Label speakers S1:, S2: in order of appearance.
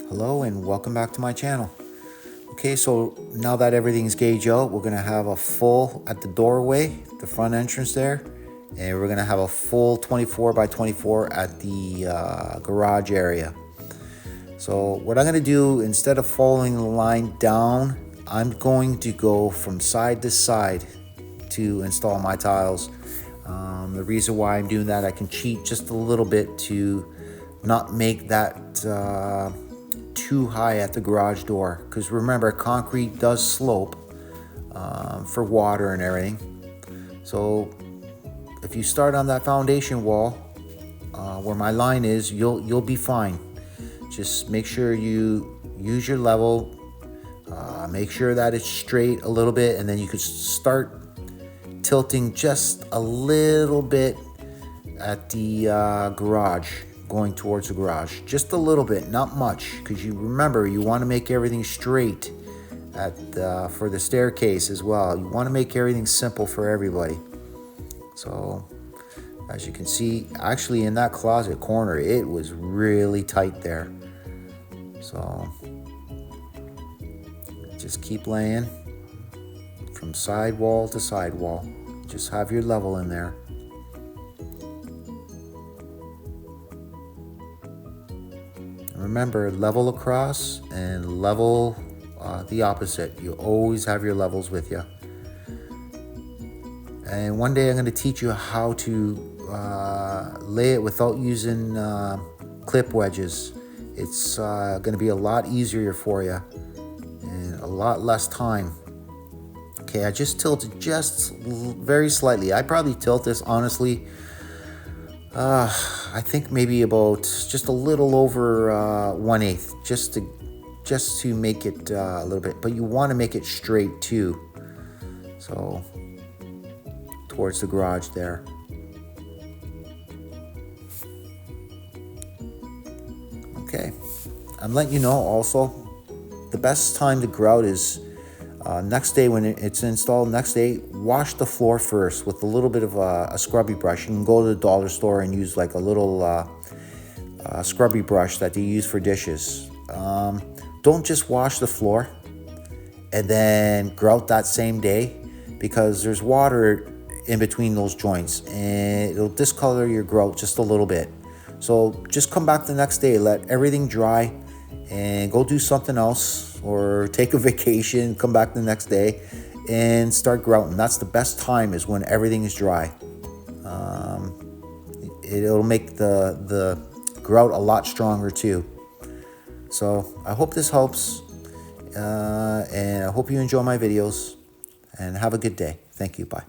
S1: Hello and welcome back to my channel. Okay, so now that everything's gauged out, we're gonna have a full at the doorway, the front entrance there, and we're gonna have a full 24 by 24 at the garage area. So what I'm gonna do, instead of following the line down, I'm going to go from side to side to install my tiles. The reason why I'm doing that, I can cheat just a little bit to not make that too high at the garage door, because remember, concrete does slope for water and everything. So if you start on that foundation wall where my line is, you'll be fine. Just make sure you use your level, make sure that it's straight a little bit, and then you could start tilting just a little bit at the garage, going towards the garage, just a little bit, not much, because you remember, you want to make everything straight at for the staircase as well. You want to make everything simple for everybody. So as you can see, actually in that closet corner, it was really tight there. So just keep laying from side wall to side wall. Just have your level in there. Remember, level across and level the opposite. You always have your levels with you. And one day I'm going to teach you how to lay it without using clip wedges. It's going to be a lot easier for you and a lot less time. Okay, I just tilted just very slightly. I probably tilt this, honestly, I think maybe about just a little over 1/8, just to make it a little bit. But you want to make it straight too. So towards the garage there. Okay, I'm letting you know also, the best time to grout is next day when it's installed. Next day, wash the floor first with a little bit of a scrubby brush. You can go to the dollar store and use like a little scrubby brush that they use for dishes. Don't just wash the floor and then grout that same day, because there's water in between those joints and it'll discolor your grout just a little bit. So just come back the next day, let everything dry, and go do something else, or take a vacation, come back the next day and start grouting. That's the best time, is when everything is dry. It'll make the grout a lot stronger too. So I hope this helps, and I hope you enjoy my videos, and have a good day. Thank you. Bye.